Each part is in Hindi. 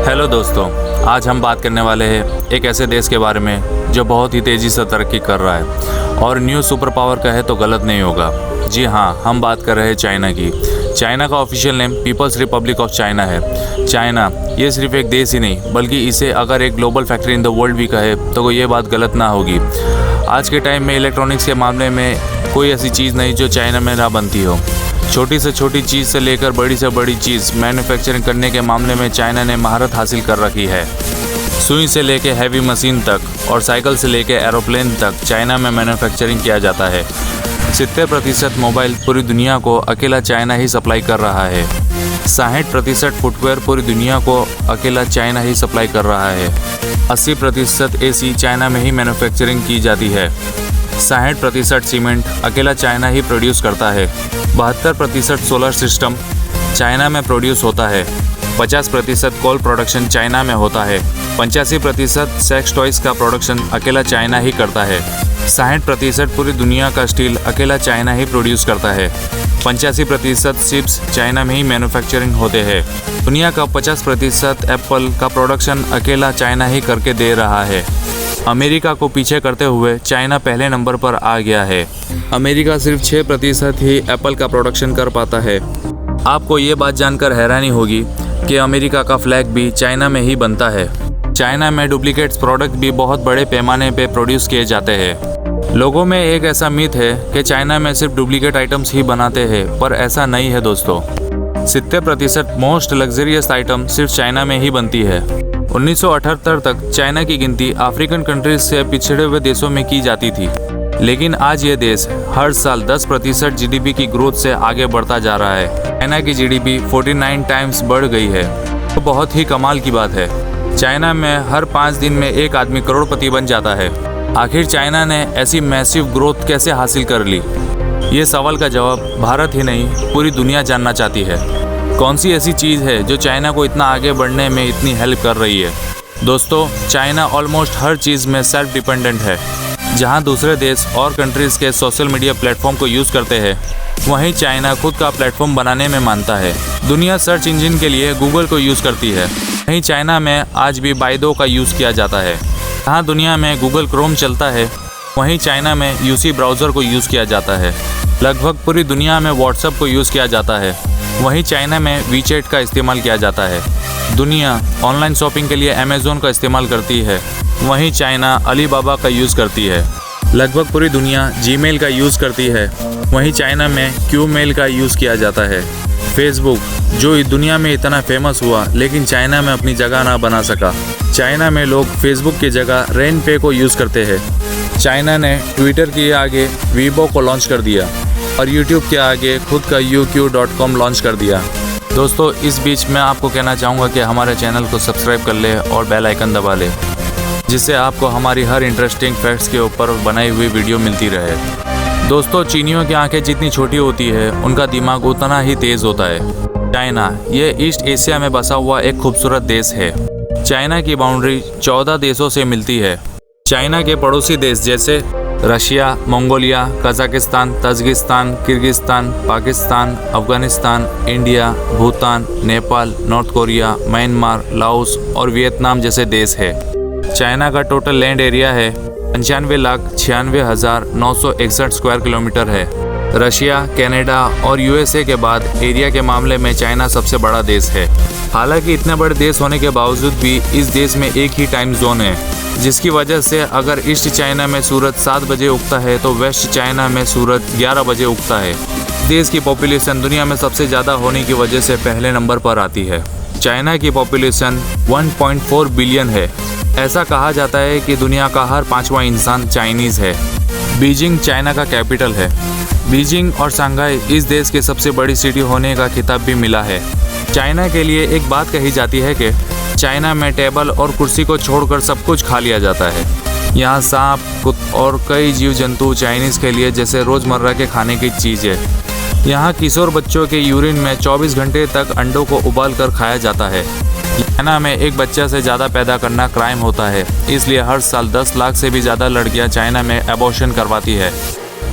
हेलो दोस्तों, आज हम बात करने वाले हैं एक ऐसे देश के बारे में जो बहुत ही तेज़ी से तरक्की कर रहा है और न्यू सुपर पावर कहे तो गलत नहीं होगा। जी हाँ, हम बात कर रहे हैं चाइना की। चाइना का official name People's Republic of China है। चाइना ये सिर्फ एक देश ही नहीं बल्कि इसे अगर एक global factory in the world भी कहे तो ये बात गलत ना होगी। आज के टाइम में इलेक्ट्रॉनिक्स के मामले में कोई ऐसी चीज़ नहीं जो चाइना में ना बनती हो। छोटी से छोटी चीज़ से लेकर बड़ी से बड़ी चीज़ मैन्युफैक्चरिंग करने के मामले में चाइना ने महारत हासिल कर रखी है। सुई से लेकर हैवी मशीन तक और साइकिल से लेकर एरोप्लेन तक चाइना में मैन्युफैक्चरिंग किया जाता है। 70% मोबाइल पूरी दुनिया को अकेला चाइना ही सप्लाई कर रहा है। 60% फुटवेयर पूरी दुनिया को अकेला चाइना ही सप्लाई कर रहा है। 80% एसी चाइना में ही मैन्युफैक्चरिंग की जाती है। 60% सीमेंट अकेला चाइना ही प्रोड्यूस करता है। 72% सोलर सिस्टम चाइना में प्रोड्यूस होता है। 50% कोल प्रोडक्शन चाइना में होता है। 85% सेक्स टॉयज़ का प्रोडक्शन अकेला चाइना ही करता है। 60% पूरी दुनिया का स्टील अकेला चाइना ही प्रोड्यूस करता है। 85% चिप्स चाइना में ही मैन्युफैक्चरिंग होते हैं। दुनिया का 50% एप्पल का प्रोडक्शन अकेला चाइना ही करके दे रहा है। अमेरिका को पीछे करते हुए चाइना पहले नंबर पर आ गया है। अमेरिका सिर्फ 6% ही एप्पल का प्रोडक्शन कर पाता है। आपको ये बात जानकर हैरानी होगी कि अमेरिका का फ्लैग भी चाइना में ही बनता है। चाइना में डुप्लीकेट्स प्रोडक्ट भी बहुत बड़े पैमाने पे प्रोड्यूस किए जाते हैं। लोगों में एक ऐसा मिथ है कि चाइना में सिर्फ डुप्लीकेट आइटम्स ही बनाते हैं, पर ऐसा नहीं है दोस्तों। 70% मोस्ट लग्जरियस आइटम सिर्फ चाइना में ही बनती है। 1978 तक चाइना की गिनती अफ्रीकन कंट्रीज से पिछड़े हुए देशों में की जाती थी, लेकिन आज ये देश हर साल 10% जीडीपी की ग्रोथ से आगे बढ़ता जा रहा है। चाइना की जीडीपी 49 टाइम्स बढ़ गई है, तो बहुत ही कमाल की बात है। चाइना में हर 5 दिन में एक आदमी करोड़पति बन जाता है। आखिर चाइना ने ऐसी मैसिव ग्रोथ कैसे हासिल कर ली? ये सवाल का जवाब भारत ही नहीं पूरी दुनिया जानना चाहती है। कौन सी ऐसी चीज़ है जो चाइना को इतना आगे बढ़ने में इतनी हेल्प कर रही है? दोस्तों, चाइना ऑलमोस्ट हर चीज़ में सेल्फ डिपेंडेंट है। जहां दूसरे देश और कंट्रीज़ के सोशल मीडिया प्लेटफॉर्म को यूज़ करते हैं, वहीं चाइना खुद का प्लेटफॉर्म बनाने में मानता है। दुनिया सर्च इंजन के लिए गूगल को यूज़ करती है, वहीं चाइना में आज भी बाइडो का यूज़ किया जाता है। जहाँ दुनिया में गूगल क्रोम चलता है, वहीं चाइना में यूसी ब्राउज़र को यूज़ किया जाता है। लगभग पूरी दुनिया में व्हाट्सएप को यूज़ किया जाता है, वहीं चाइना में वीचैट का इस्तेमाल किया जाता है। दुनिया ऑनलाइन शॉपिंग के लिए अमेज़ोन का इस्तेमाल करती है, वहीं चाइना अलीबाबा का यूज़ करती है। लगभग पूरी दुनिया जीमेल का यूज़ करती है, वहीं चाइना में क्यूमेल का यूज़ किया जाता है। फेसबुक जो इस दुनिया में इतना फेमस हुआ लेकिन चाइना में अपनी जगह ना बना सका। चाइना में लोग फेसबुक की जगह रेनपे को यूज़ करते हैं। चाइना ने ट्विटर के आगे वीबो को लॉन्च कर दिया और यूट्यूब के आगे खुद का uq.com लॉन्च कर दिया। दोस्तों, इस बीच मैं आपको कहना चाहूँगा कि हमारे चैनल को सब्सक्राइब कर ले और बेल आइकन दबा ले, जिससे आपको हमारी हर इंटरेस्टिंग फैक्ट्स के ऊपर बनाई हुई वीडियो मिलती रहे। दोस्तों, चीनियों की आंखें जितनी छोटी होती है उनका दिमाग उतना ही तेज़ होता है। चाइना ये ईस्ट एशिया में बसा हुआ एक खूबसूरत देश है। चाइना की बाउंड्री 14 देशों से मिलती है। चाइना के पड़ोसी देश जैसे Russia, Mongolia, Kazakhstan, Tajikistan, Kyrgyzstan, Pakistan, Afghanistan, India, Bhutan, Nepal, north Korea, Myanmar, Laos और वियतनाम जैसे देश है। चाइना का टोटल लैंड एरिया है 95,96,961 स्क्वायर किलोमीटर है। रशिया, कनाडा और यूएसए के बाद एरिया के मामले में चाइना सबसे बड़ा देश है। हालांकि इतने बड़े देश होने के बावजूद भी इस देश में एक ही टाइम जोन है, जिसकी वजह से अगर ईस्ट चाइना में सूरज 7 बजे उगता है तो वेस्ट चाइना में सूरज 11 बजे उगता है। देश की पॉपुलेशन दुनिया में सबसे ज़्यादा होने की वजह से पहले नंबर पर आती है। चाइना की पॉपुलेशन 1.4 बिलियन है। ऐसा कहा जाता है कि दुनिया का हर 5वां इंसान चाइनीज़ है। बीजिंग चाइना का कैपिटल है। बीजिंग और शंघाई इस देश के सबसे बड़ी सिटी होने का खिताब भी मिला है। चाइना के लिए एक बात कही जाती है कि चाइना में टेबल और कुर्सी को छोड़कर सब कुछ खा लिया जाता है। यहाँ सांप, कुत्ते और कई जीव जंतु चाइनीज़ के लिए जैसे रोज़मर्रा के खाने की चीज़ है। यहाँ किशोर बच्चों के यूरिन में 24 घंटे तक अंडों को उबाल कर खाया जाता है। चाइना में एक बच्चा से ज़्यादा पैदा करना क्राइम होता है, इसलिए हर साल 10 लाख से भी ज़्यादा लड़कियाँ चाइना में एबॉर्शन करवाती है।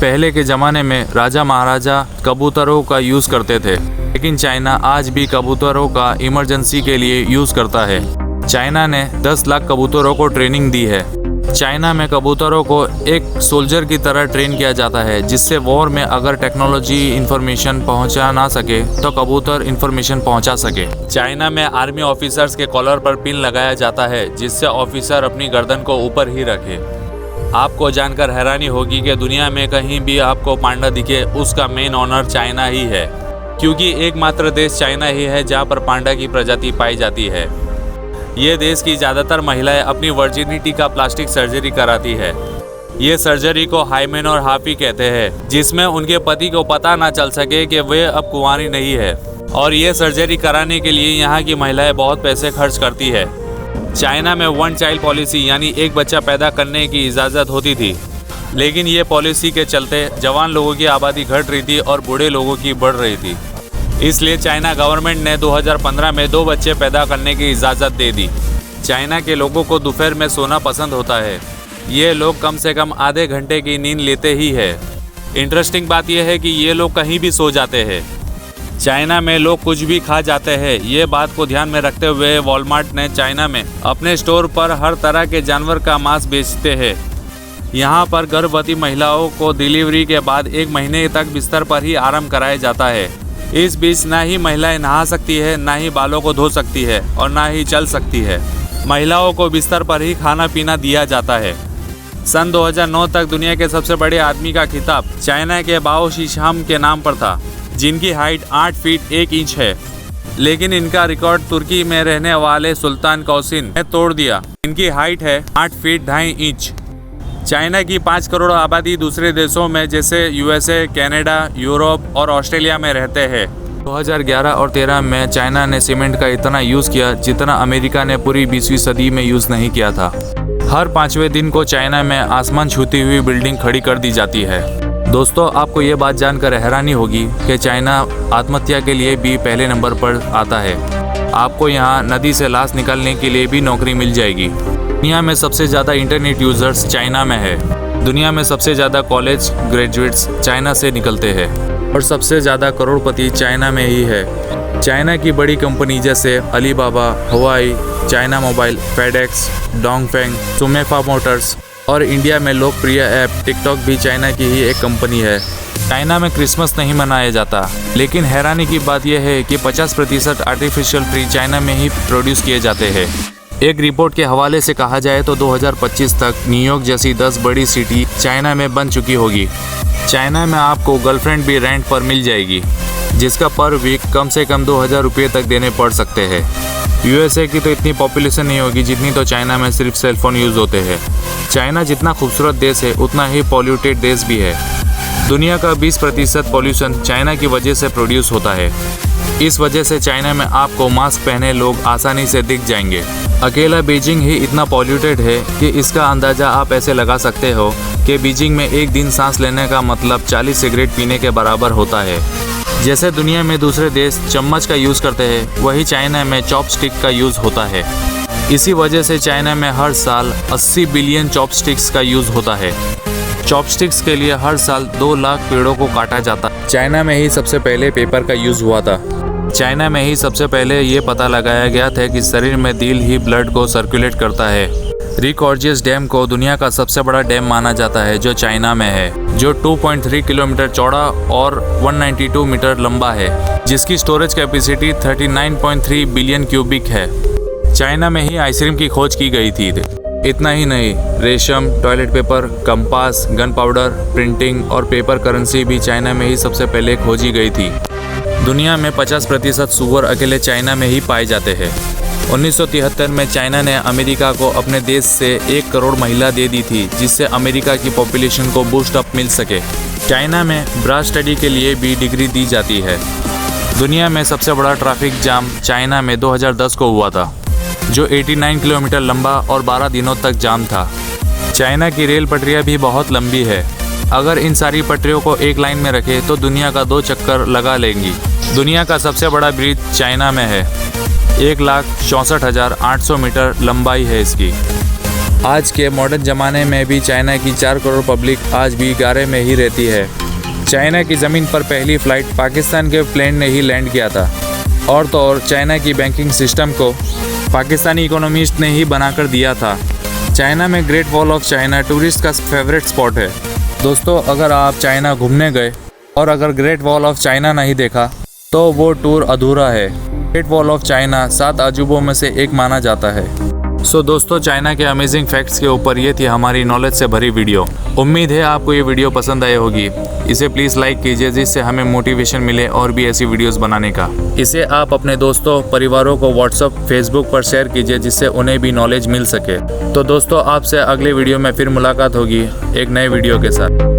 पहले के ज़माने में राजा महाराजा कबूतरों का यूज़ करते थे, लेकिन चाइना आज भी कबूतरों का इमरजेंसी के लिए यूज़ करता है। चाइना ने 10 लाख कबूतरों को ट्रेनिंग दी है। चाइना में कबूतरों को एक सोल्जर की तरह ट्रेन किया जाता है, जिससे वॉर में अगर टेक्नोलॉजी इंफॉर्मेशन पहुंचा ना सके तो कबूतर इंफॉर्मेशन पहुंचा सके। चाइना में आर्मी ऑफिसर्स के कॉलर पर पिन लगाया जाता है, जिससे ऑफिसर अपनी गर्दन को ऊपर ही रखे। आपको जानकर हैरानी होगी कि दुनिया में कहीं भी आपको पांडा दिखे, उसका मेन ऑनर चाइना ही है, क्योंकि एकमात्र देश चाइना ही है जहाँ पर पांडा की प्रजाति पाई जाती है। ये देश की ज़्यादातर महिलाएं अपनी वर्जिनिटी का प्लास्टिक सर्जरी कराती है। ये सर्जरी को हाइमेन और हाफी कहते हैं, जिसमें उनके पति को पता ना चल सके कि वे अब कुंवारी नहीं है। और ये सर्जरी कराने के लिए यहाँ की महिलाएं बहुत पैसे खर्च करती है। चाइना में 1 चाइल्ड पॉलिसी यानी एक बच्चा पैदा करने की इजाज़त होती थी, लेकिन ये पॉलिसी के चलते जवान लोगों की आबादी घट रही थी और बूढ़े लोगों की बढ़ रही थी। इसलिए चाइना गवर्नमेंट ने 2015 में 2 बच्चे पैदा करने की इजाज़त दे दी। चाइना के लोगों को दोपहर में सोना पसंद होता है। ये लोग कम से कम आधे घंटे की नींद लेते ही है। इंटरेस्टिंग बात यह है कि ये लोग कहीं भी सो जाते हैं। चाइना में लोग कुछ भी खा जाते हैं। ये बात को ध्यान में रखते हुए वॉलमार्ट ने चाइना में अपने स्टोर पर हर तरह के जानवर का मांस बेचते हैं। यहाँ पर गर्भवती महिलाओं को डिलीवरी के बाद 1 महीने तक बिस्तर पर ही आराम कराया जाता है। इस बीच ना ही महिलाएं नहा सकती है, ना ही बालों को धो सकती है और ना ही चल सकती है। महिलाओं को बिस्तर पर ही खाना पीना दिया जाता है। सन 2009 तक दुनिया के सबसे बड़े आदमी का खिताब चाइना के बाओ शीशाम के नाम पर था, जिनकी हाइट 8 फीट 1 इंच है। लेकिन इनका रिकॉर्ड तुर्की में रहने वाले सुल्तान कौसिन ने तोड़ दिया। इनकी हाइट है 8 फीट 2.5 इंच। चाइना की 5 करोड़ आबादी दूसरे देशों में जैसे यूएसए, कनाडा, यूरोप और ऑस्ट्रेलिया में रहते हैं। 2011 और 13 में चाइना ने सीमेंट का इतना यूज़ किया जितना अमेरिका ने पूरी 20वीं सदी में यूज़ नहीं किया था। हर 5वें दिन को चाइना में आसमान छूती हुई बिल्डिंग खड़ी कर दी जाती है। दोस्तों, आपको ये बात जानकर हैरानी होगी कि चाइना आत्महत्या के लिए भी पहले नंबर पर आता है। आपको यहाँ नदी से लाश निकालने के लिए भी नौकरी मिल जाएगी। दुनिया में सबसे ज़्यादा इंटरनेट यूज़र्स चाइना में है। दुनिया में सबसे ज़्यादा कॉलेज ग्रेजुएट्स चाइना से निकलते हैं और सबसे ज़्यादा करोड़पति चाइना में ही है। चाइना की बड़ी कंपनी जैसे Alibaba, Huawei, China Mobile, FedEx, Dongfeng, सुमेफा मोटर्स और इंडिया में लोकप्रिय ऐप टिकटॉक भी चाइना की ही एक कंपनी है। चाइना में क्रिसमस नहीं मनाया जाता, लेकिन हैरानी की बात यह है कि 50% आर्टिफिशियल ट्री चाइना में ही प्रोड्यूस किए जाते हैं। एक रिपोर्ट के हवाले से कहा जाए तो 2025 तक न्यूयॉर्क जैसी 10 बड़ी सिटी चाइना में बन चुकी होगी। चाइना में आपको गर्लफ्रेंड भी रेंट पर मिल जाएगी, जिसका पर वीक कम से कम 2000 रुपये तक देने पड़ सकते हैं। यूएसए की तो इतनी पॉपुलेशन नहीं होगी जितनी तो चाइना में सिर्फ सेलफोन यूज़ होते हैं। चाइना जितना खूबसूरत देश है उतना ही पॉल्यूटेड देश भी है। दुनिया का 20% पॉल्यूशन चाइना की वजह से प्रोड्यूस होता है। इस वजह से चाइना में आपको मास्क पहने लोग आसानी से दिख जाएंगे। अकेला बीजिंग ही इतना पॉल्यूटेड है कि इसका अंदाज़ा आप ऐसे लगा सकते हो कि बीजिंग में एक दिन सांस लेने का मतलब 40 सिगरेट पीने के बराबर होता है। जैसे दुनिया में दूसरे देश चम्मच का यूज़ करते हैं, वही चाइना में चॉपस्टिक का यूज़ होता है। इसी वजह से चाइना में हर साल 80 बिलियन चॉपस्टिक्स का यूज़ होता है। चॉपस्टिक्स के लिए हर साल 2 लाख पेड़ों को काटा जाता। चाइना में ही सबसे पहले पेपर का यूज़ हुआ था। चाइना में ही सबसे पहले ये पता लगाया गया था कि शरीर में दिल ही ब्लड को सर्कुलेट करता है। रिकॉर्जियस डैम को दुनिया का सबसे बड़ा डैम माना जाता है, जो चाइना में है, जो 2.3 किलोमीटर चौड़ा और 192 मीटर लंबा है, जिसकी स्टोरेज कैपेसिटी 39.3 बिलियन क्यूबिक है। चाइना में ही आइसक्रीम की खोज की गई थी। इतना ही नहीं, रेशम, toilet paper, compass, gun powder, printing और पेपर करेंसी भी चाइना में ही सबसे पहले खोजी गई थी। दुनिया में 50% सूअर अकेले चाइना में ही पाए जाते हैं। 1973 में चाइना ने अमेरिका को अपने देश से 1 करोड़ महिला दे दी थी, जिससे अमेरिका की पॉपुलेशन को बूस्ट अप मिल सके। चाइना में ब्रास स्टडी के लिए भी डिग्री दी जाती है। दुनिया में सबसे बड़ा ट्रैफिक जाम चाइना में 2010 को हुआ था, जो 89 किलोमीटर लंबा और 12 दिनों तक जाम था। चाइना की रेल पटरियाँ भी बहुत लंबी है। अगर इन सारी पटरियों को एक लाइन में रखें तो दुनिया का 2 चक्कर लगा लेंगी। दुनिया का सबसे बड़ा ब्रिज चाइना में है। 1,64,800 मीटर लंबाई है इसकी। आज के मॉडर्न ज़माने में भी चाइना की 4 करोड़ पब्लिक आज भी गारे में ही रहती है। चाइना की ज़मीन पर पहली फ़्लाइट पाकिस्तान के प्लेन ने ही लैंड किया था। और तो और चाइना की बैंकिंग सिस्टम को पाकिस्तानी इकोनॉमिस्ट ने ही बनाकर दिया था। चाइना में great wall of China tourist का फेवरेट स्पॉट है। दोस्तों, अगर आप चाइना घूमने गए और अगर ग्रेट वॉल ऑफ चाइना नहीं देखा तो वो टूर अधूरा है। ग्रेट वॉल ऑफ चाइना 7 अजूबों में से एक माना जाता है। सो दोस्तों, चाइना के अमेजिंग फैक्ट्स के ऊपर ये थी हमारी नॉलेज से भरी वीडियो। उम्मीद है आपको ये वीडियो पसंद आई होगी। इसे प्लीज़ लाइक कीजिए जिससे हमें मोटिवेशन मिले और भी ऐसी वीडियोस बनाने का। इसे आप अपने दोस्तों परिवारों को व्हाट्सएप फेसबुक पर शेयर कीजिए जिससे उन्हें भी नॉलेज मिल सके। तो दोस्तों, आपसे अगले वीडियो में फिर मुलाकात होगी एक नए वीडियो के साथ।